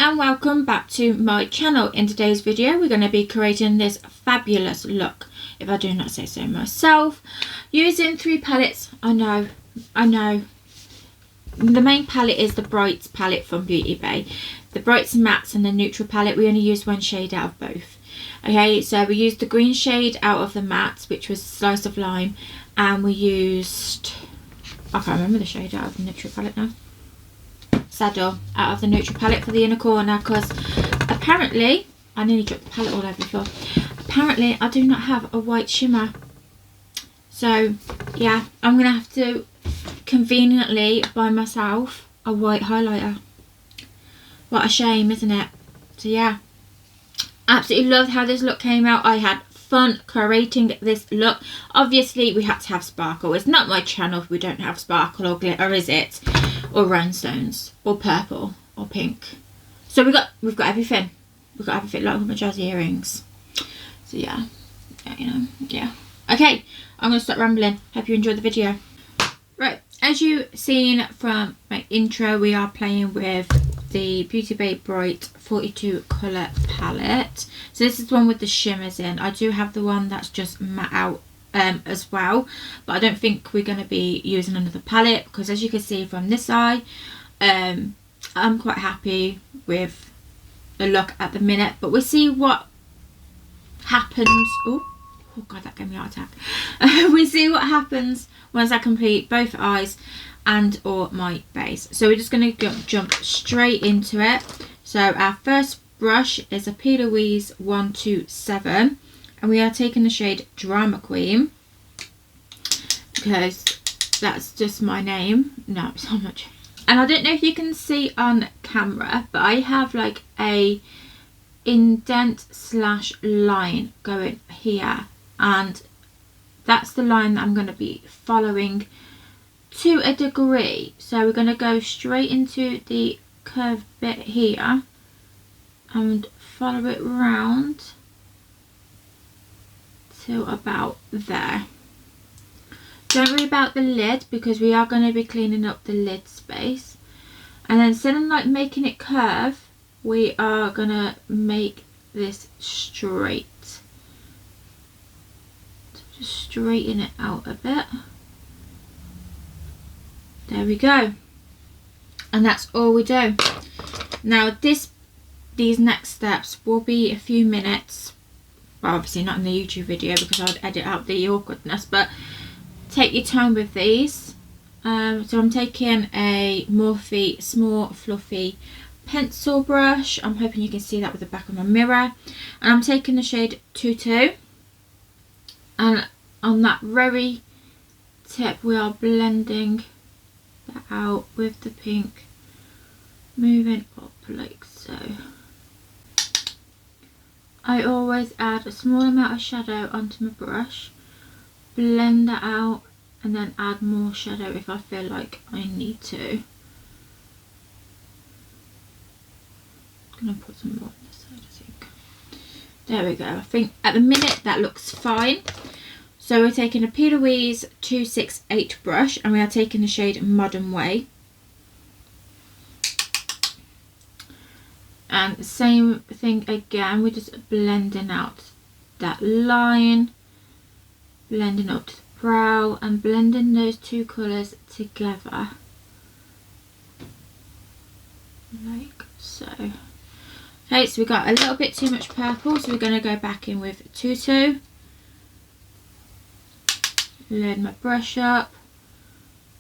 and welcome back to my channel. In today's video we're going to be creating this fabulous look, if I do not say so myself, using 3 palettes. I know the main palette is the Brights palette from Bar-Bae. The Brights Mattes and the Neutral palette, we only used 1 shade out of both. Okay, so we used the green shade out of the mattes, which was Slice of Lime, and we used, I can't remember the shade out of the Neutral palette now, Saddle out of the Neutral palette for the inner corner, because apparently, I nearly dropped the palette all over the floor, apparently I do not have a white shimmer. So yeah, I'm going to have to conveniently buy myself a white highlighter. What a shame, isn't it? So yeah, absolutely loved how this look came out. I had fun creating this look. Obviously we had to have sparkle. It's not my channel if we don't have sparkle or glitter, is it? Or rhinestones or purple or pink. So we've got everything. We've got everything, like with my jazzy earrings. So yeah, you know, yeah. Okay, I'm gonna stop rambling. Hope you enjoyed the video. Right, as you've seen from my intro, we are playing with the Beauty Bay Bright 42 colour palette. So this is the one with the shimmers in. I do have the one that's just matte out as well, but I don't think we're going to be using another palette, because as you can see from this eye, I'm quite happy with the look at the minute, but we'll see what happens. Oh god, that gave me a heart attack. We'll see what happens once I complete both eyes and or my base. So we're just going to jump straight into it. So our first brush is a Plouise 127, and we are taking the shade Drama Queen, because that's just my name. No, it's not much. And I don't know if you can see on camera, but I have like a indent slash line going here, and that's the line that I'm going to be following to a degree. So we're going to go straight into the curved bit here and follow it round to about there. Don't worry about the lid, because we are going to be cleaning up the lid space. And then instead of like making it curve, we are going to make this straight. So just straighten it out a bit. There we go. And that's all we do. Now these next steps will be a few minutes. Well, obviously not in the YouTube video, because I'd edit out the awkwardness, but take your time with these. So I'm taking a Morphe small fluffy pencil brush. I'm hoping you can see that with the back of my mirror. And I'm taking the shade 22. And on that very tip, we are blending that out with the pink, moving up like so. I always add a small amount of shadow onto my brush, blend that out, and then add more shadow if I feel like I need to. I'm going to put some more on this side, I think. There we go. I think at the minute that looks fine. So we're taking a Plouise 268 brush, and we are taking the shade Modern Way. And same thing again, we're just blending out that line, blending up to the brow, and blending those 2 colours together. Like so. Okay, so we got a little bit too much purple, so we're going to go back in with 22. Load my brush up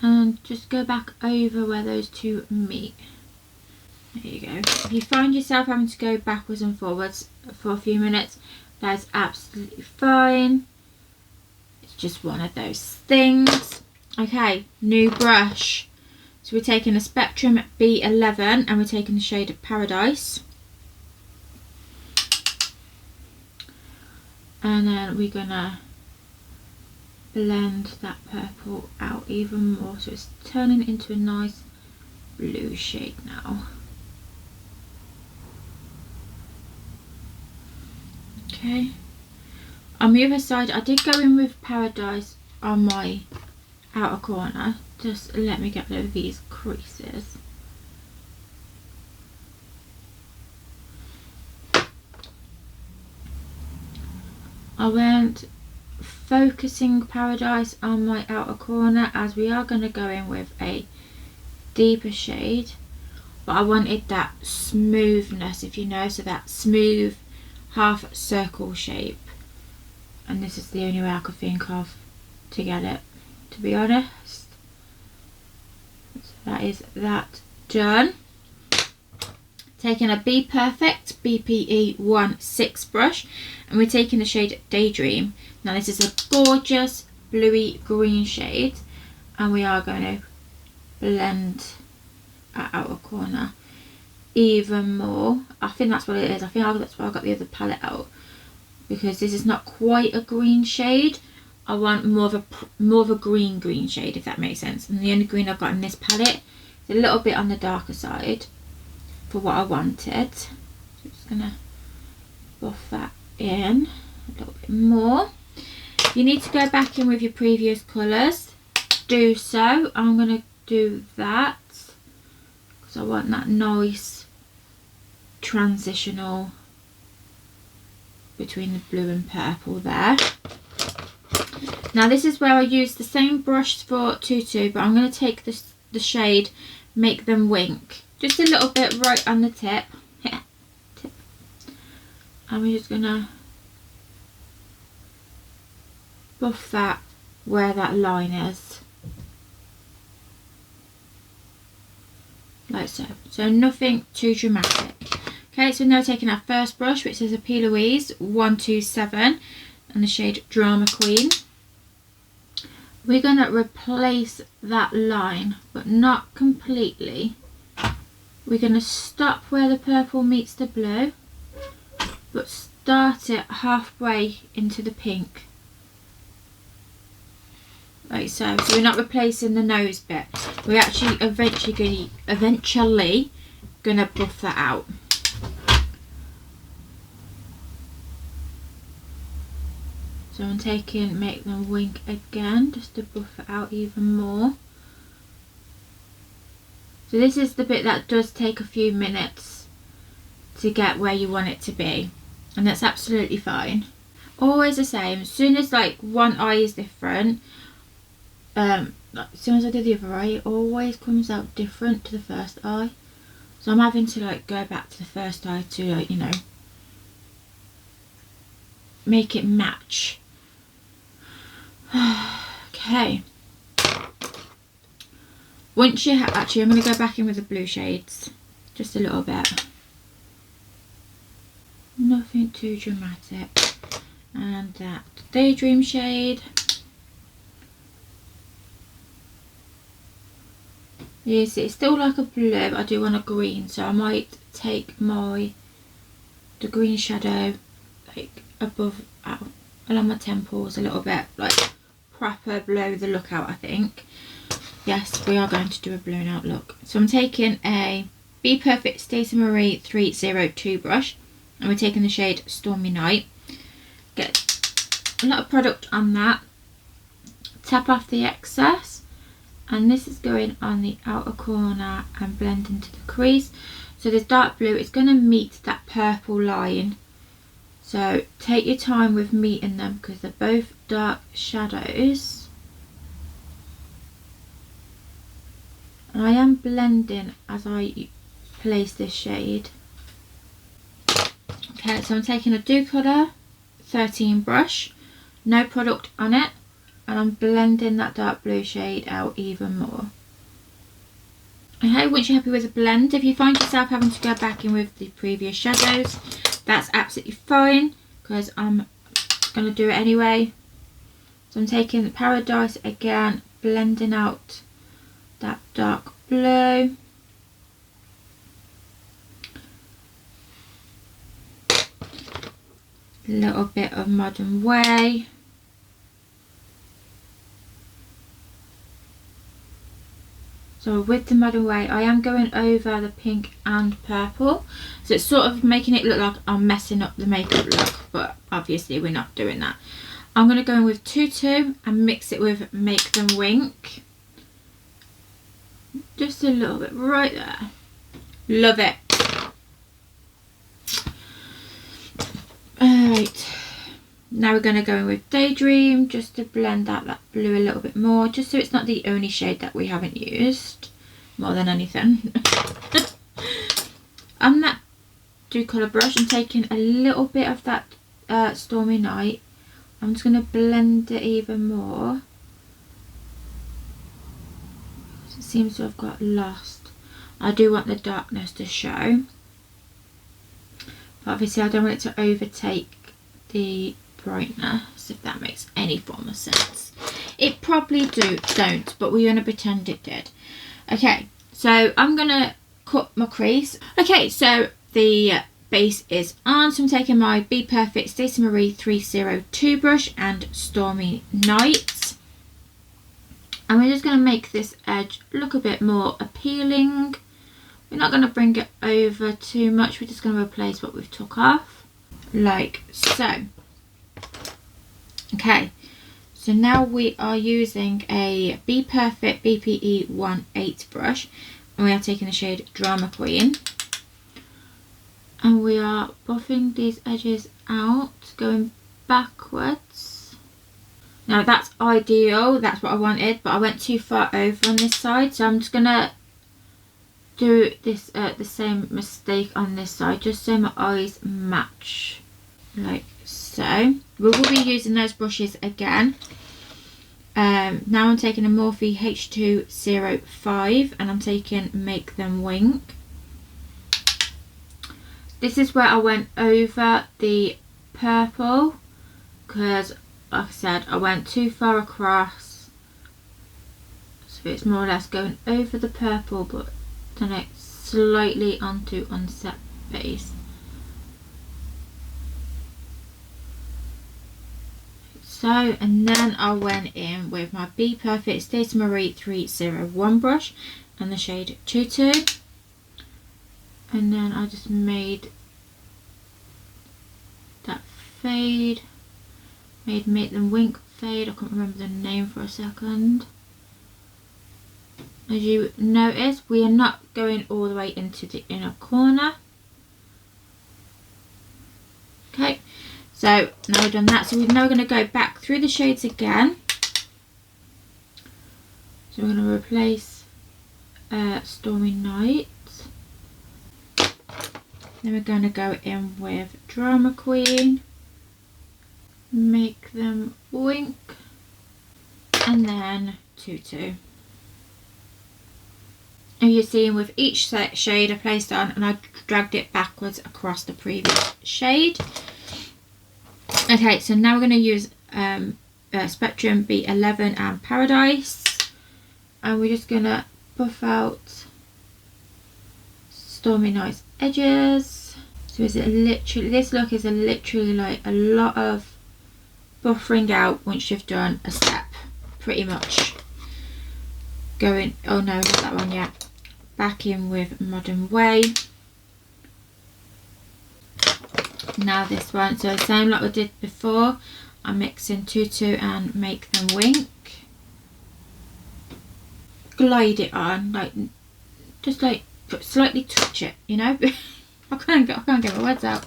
and just go back over where those 2 meet. There you go. If you find yourself having to go backwards and forwards for a few minutes, that's absolutely fine. It's just one of those things. Okay, new brush. So we're taking a Spectrum B11, and we're taking the shade of Paradise. And then we're gonna blend that purple out even more, so it's turning into a nice blue shade now. Okay, on the other side I did go in with Paradise on my outer corner. Just let me get rid of these creases. I went Focusing Paradise on my outer corner, as we are going to go in with a deeper shade, but I wanted that smoothness, if you know, so that smooth half circle shape, and this is the only way I could think of to get it, to be honest. So that is that done. Taking a Bperfect BPE 16 brush, and we're taking the shade Daydream. Now this is a gorgeous bluey green shade, and we are going to blend our outer corner even more. I think that's what it is. I think that's why I got the other palette out, because this is not quite a green shade. I want more of a green shade, if that makes sense. And the only green I've got in this palette is a little bit on the darker side for what I wanted. So I'm just gonna buff that in a little bit more. You need to go back in with your previous colours. Do so. I'm gonna do that because I want that nice transitional between the blue and purple there. Now this is where I use the same brush for Tutu, but I'm going to take the shade Make Them Wink, just a little bit right on the tip. And we're just going to buff that where that line is, like so. So nothing too dramatic. Okay, so now taking our first brush, which is a Plouise 127 and the shade Drama Queen. We're going to replace that line, but not completely. We're going to stop where the purple meets the blue, but start it halfway into the pink. Like so. So we're not replacing the nose bit. We're actually eventually going to buff that out. So I'm taking Make Them Wink again, just to buff it out even more. So this is the bit that does take a few minutes to get where you want it to be, and that's absolutely fine. Always the same. As soon as like one eye is different, as soon as I do the other eye, it always comes out different to the first eye. So I'm having to like go back to the first eye to, like, you know, make it match. Okay. Once you actually, I'm going to go back in with the blue shades, just a little bit. Nothing too dramatic. And that Daydream shade. Yes, it's still like a blue. I do want a green, so I might take the green shadow like above, along my temples a little bit, like proper blow the look out, I think. Yes, we are going to do a blown out look. So I'm taking a Bperfect Stacey Marie 302 brush, and we're taking the shade Stormy Night. Get a lot of product on that. Tap off the excess, and this is going on the outer corner and blend into the crease. So this dark blue is going to meet that purple line. So take your time with meeting them because they're both dark shadows. And I am blending as I place this shade. Okay, so I'm taking a Do Colour 13 brush, no product on it, and I'm blending that dark blue shade out even more. Okay, once you're happy with the blend, if you find yourself having to go back in with the previous shadows, that's absolutely fine because I'm going to do it anyway. So I'm taking the Paradise again, blending out that dark blue. A little bit of Modern Way. So with the Modern Way, I am going over the pink and purple. So it's sort of making it look like I'm messing up the makeup look, but obviously we're not doing that. I'm going to go in with Tutu and mix it with Make Them Wink. Just a little bit right there. Love it. Alright. Now we're going to go in with Daydream just to blend out that blue a little bit more, just so it's not the only shade that we haven't used more than anything. On that Dew Colour brush, I'm taking a little bit of that Stormy Night. I'm just going to blend it even more. It seems to have got lost. I do want the darkness to show, but obviously I don't want it to overtake the brightness, if that makes any form of sense. It probably don't, but we're going to pretend it did. Okay, so I'm going to cut my crease. Okay, so the base is on, so I'm taking my Bperfect Stacey Marie 302 brush and Stormy Night, and we're just going to make this edge look a bit more appealing. We're not going to bring it over too much, we're just going to replace what we've took off, like so. Okay, so now we are using a Bperfect BPE 18 brush, and we are taking the shade Drama Queen, and we are buffing these edges out, going backwards. Now that's ideal, that's what I wanted, but I went too far over on this side, so I'm just going to do this the same mistake on this side, just so my eyes match, like so. We will be using those brushes again. Now I'm taking a Morphe H205 and I'm taking Make Them Wink. This is where I went over the purple, because like I said, I went too far across, so it's more or less going over the purple, but then it slightly onto unset base. So, and then I went in with my Bperfect Stacey Marie 301 brush and the shade Tutu, and then I just made that fade, Make Them Wink fade. I can't remember the name for a second. As you notice, we are not going all the way into the inner corner. Okay, so now we've done that, so we're now going to go back through the shades again. So we're going to replace Stormy Night. Then we're going to go in with Drama Queen, Make Them Wink, and then Tutu. And you're seeing with each shade I placed on, and I dragged it backwards across the previous shade. Okay, so now we're going to use Spectrum B11 and Paradise, and we're just going to buff out Stormy Night's edges. So is it literally, this look is literally like a lot of buffering out once you've done a step, pretty much. Going, oh no, not that one yet. Back in with Modern Way. Now this one, so same like we did before, I'm mixing Tutu and Make Them Wink. Glide it on, like just like slightly touch it, you know. I can't get my words out.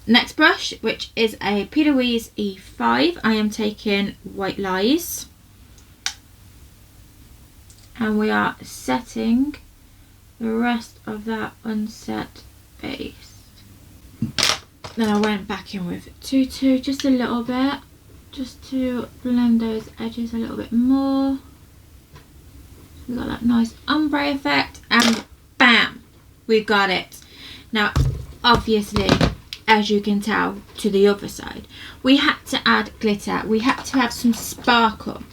Next brush, which is a Plouise E5, I am taking White Lies, and we are setting the rest of that unset base. Then I went back in with Tutu just a little bit, just to blend those edges a little bit more. We got that nice ombre effect, and bam, we got it. Now obviously, as you can tell to the other side, we had to add glitter, we had to have some sparkle.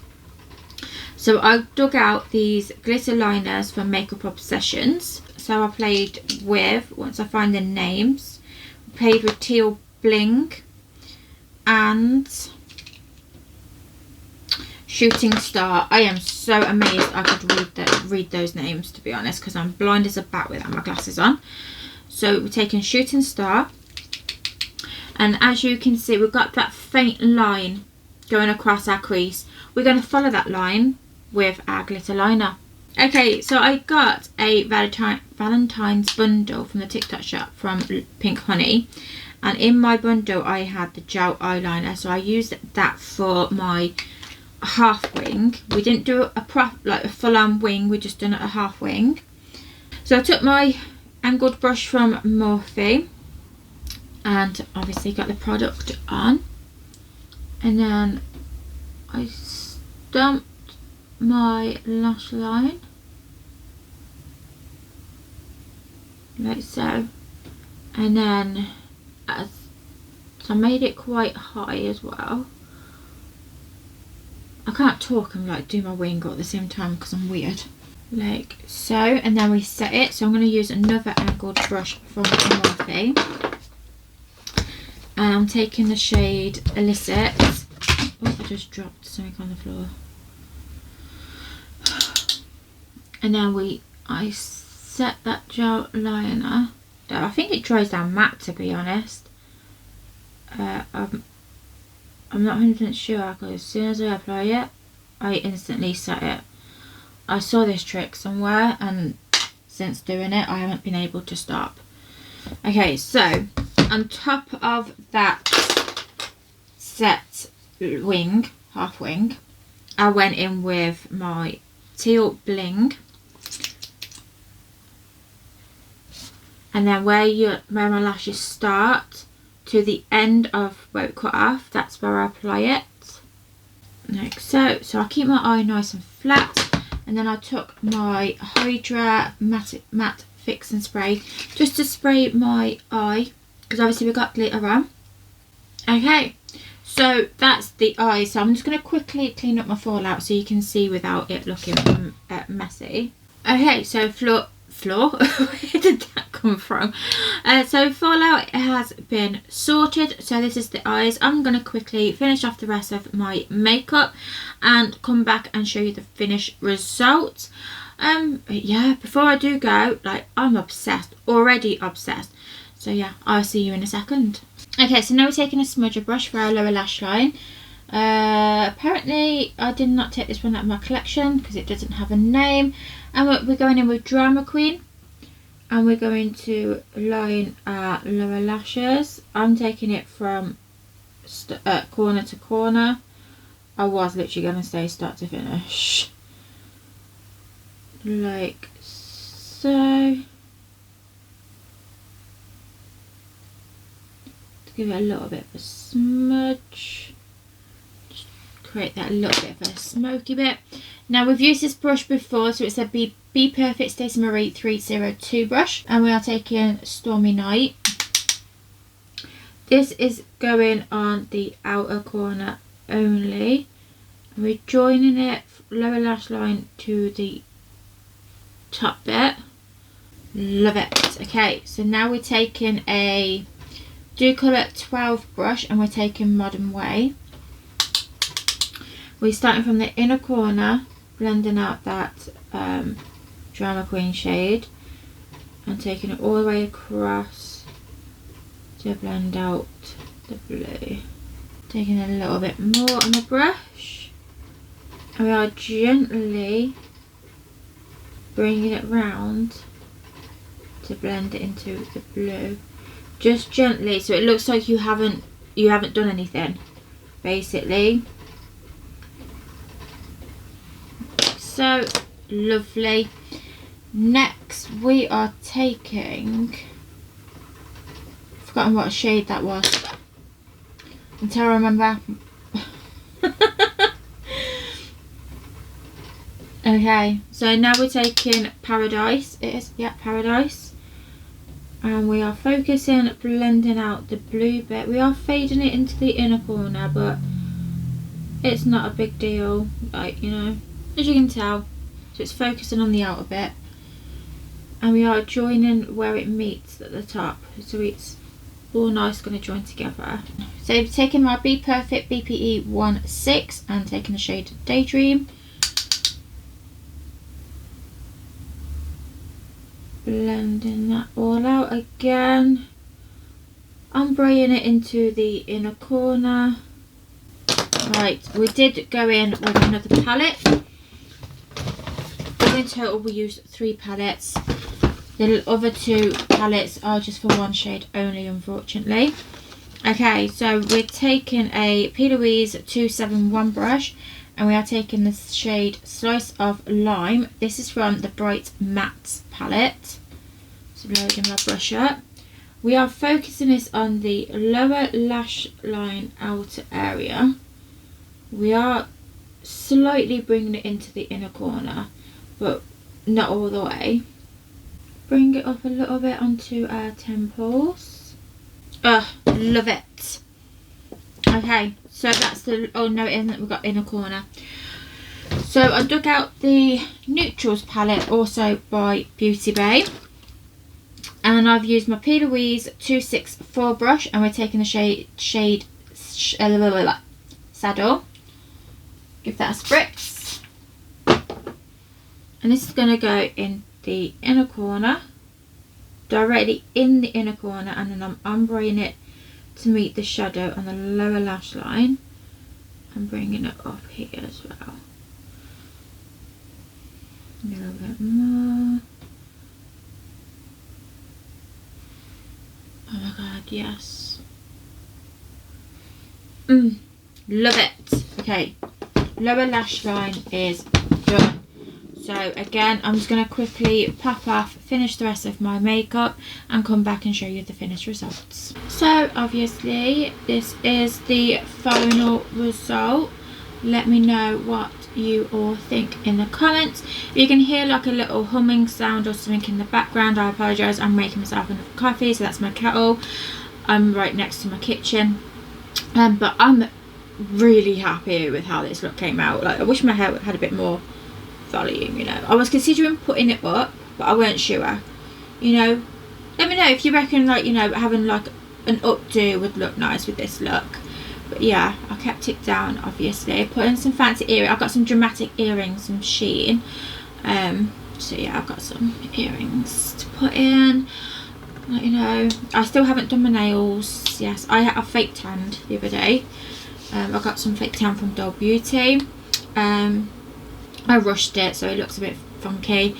So I dug out these glitter liners from Makeup Obsessions. So I played with, once I find the names, played with Teal Bling and Shooting Star. I am so amazed I could read those names, to be honest, because I'm blind as a bat without my glasses on. So we're taking Shooting Star, and as you can see, we've got that faint line going across our crease. We're going to follow that line with our glitter liner. Okay, so I got a Valentine's bundle from the TikTok shop from Pink Honey, and in my bundle I had the gel eyeliner, so I used that for my half wing. We didn't do a full-on wing, we just done it a half wing. So I took my angled brush from Morphe and obviously got the product on, and then I stamped my lash line like so, and then so I made it quite high as well. I can't talk and like do my wing all at the same time because I'm weird, like so. And then we set it, so I'm going to use another angled brush from Morphe, and I'm taking the shade Illicit. Oh, I just dropped something on the floor. And then I set that gel liner. I think it dries down matte, to be honest. I'm not 100% sure, because as soon as I apply it, I instantly set it. I saw this trick somewhere, and since doing it, I haven't been able to stop. Okay, so on top of that set wing, half wing, I went in with my teal bling, and then where my lashes start to the end of where it cut off, that's where I apply it, like so. So I keep my eye nice and flat, and then I took my Hydra matte fix and spray just to spray my eye, because obviously we got glitter on. Okay, so that's the eye. So I'm just going to quickly clean up my fallout so you can see without it looking messy. Okay, so floor where did that come from? So fallout has been sorted, so this is the eyes. I'm going to quickly finish off the rest of my makeup and come back and show you the finished results. Yeah, before I do go, like, I'm obsessed, already obsessed, so yeah, I'll see you in a second. Okay, so now we're taking a smudger brush for our lower lash line. Apparently I did not take this one out of my collection because it doesn't have a name, and we're going in with Drama Queen, and we're going to line our lower lashes. I'm taking it from corner to corner. I was literally going to say start to finish, like so. To give it a little bit of a smudge, just create that little bit of a smoky bit. Now we've used this brush before, so it's a Bperfect Stacey Marie 302 brush, and we are taking Stormy Night. This is going on the outer corner only, and we're joining it lower lash line to the top bit. Love it. Okay, so now we're taking a Do Colour 12 brush, and we're taking Modern Way. We're starting from the inner corner, blending out that Drama Queen shade, and taking it all the way across to blend out the blue. Taking a little bit more on the brush, and we are gently bringing it round to blend it into the blue. Just gently, so it looks like you haven't done anything, basically. So lovely. Next we are taking, I've forgotten what shade that was until I remember. Okay, so now we're taking Paradise. It is, yeah, Paradise. And we are focusing, blending out the blue bit. We are fading it into the inner corner, but it's not a big deal, like, you know, as you can tell. So it's focusing on the outer bit, and we are joining where it meets at the top, so it's all nice, going to join together. So I've taken my Bperfect BPE 16 and taking the shade Daydream. Blending that all out again, ombreing it into the inner corner. Right, we did go in with another palette. In total we used 3 palettes. The other 2 palettes are just for one shade only, unfortunately. Okay, so we're taking a Plouise 271 brush, and we are taking the shade Slice of Lime. This is from the Bright Matte palette. So loading my brush up. We are focusing this on the lower lash line outer area. We are slightly bringing it into the inner corner, but not all the way. Bring it up a little bit onto our temples. Love it. Okay, so that's the, oh no, it isn't, we've got inner corner. So I dug out the Neutrals palette, also by Bar-Bae, and I've used my Plouise 264 brush, and we're taking the shade Saddle. Give that a spritz, and this is going to go in the inner corner, directly in the inner corner, and then I'm ombreing it to meet the shadow on the lower lash line. I'm bringing it up here as well. A little bit more. Oh my god, yes. Love it. Okay, lower lash line is done. So again, I'm just going to quickly pop off, finish the rest of my makeup, and come back and show you the finished results. So obviously this is the final result. Let me know what you all think in the comments. If you can hear like a little humming sound or something in the background, I apologise. I'm making myself another coffee, so that's my kettle. I'm right next to my kitchen, but I'm really happy with how this look came out. Like, I wish my hair had a bit more volume, you know. I was considering putting it up, but I weren't sure, you know. Let me know if you reckon, like, you know, having like an updo would look nice with this look. But yeah, I kept it down, obviously. Put in some fancy earrings. I've got some dramatic earrings from Shein. So yeah, I've got some earrings to put in. Like, you know, I still haven't done my nails. Yes, I fake tanned the other day. I got some fake tan from Doll Beauty. I rushed it, so it looks a bit funky.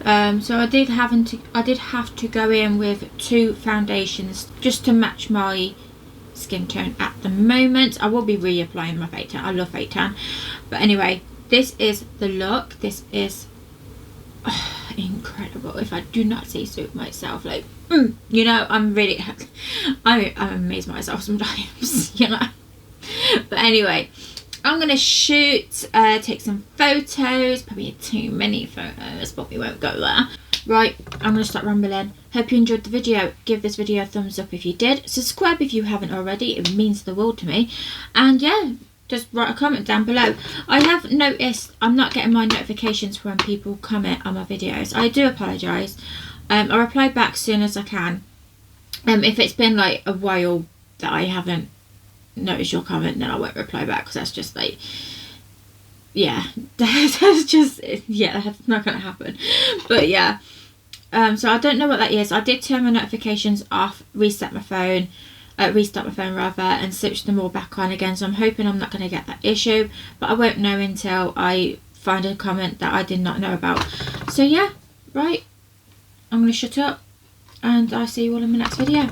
So I did have to go in with 2 foundations just to match my skin tone at the moment. I will be reapplying my fake tan. I love fake tan. But anyway, this is the look. This is incredible. If I do not say so myself, like, you know, I'm amazed myself sometimes, you know. But anyway, I'm going to shoot, take some photos, probably too many photos, but we won't go there. Right, I'm going to start rambling. Hope you enjoyed the video. Give this video a thumbs up if you did. Subscribe if you haven't already. It means the world to me. And yeah, just write a comment down below. I have noticed I'm not getting my notifications when people comment on my videos. I do apologise. I reply back as soon as I can. If it's been like a while that I haven't noticed your comment, then I won't reply back, because that's just like, yeah, that's just, yeah, that's not gonna happen. But yeah, so I don't know what that is. I did turn my notifications off, restart my phone rather, and switch them all back on again. So I'm hoping I'm not going to get that issue, but I won't know until I find a comment that I did not know about. So yeah, right, I'm going to shut up, and I'll see you all in my next video.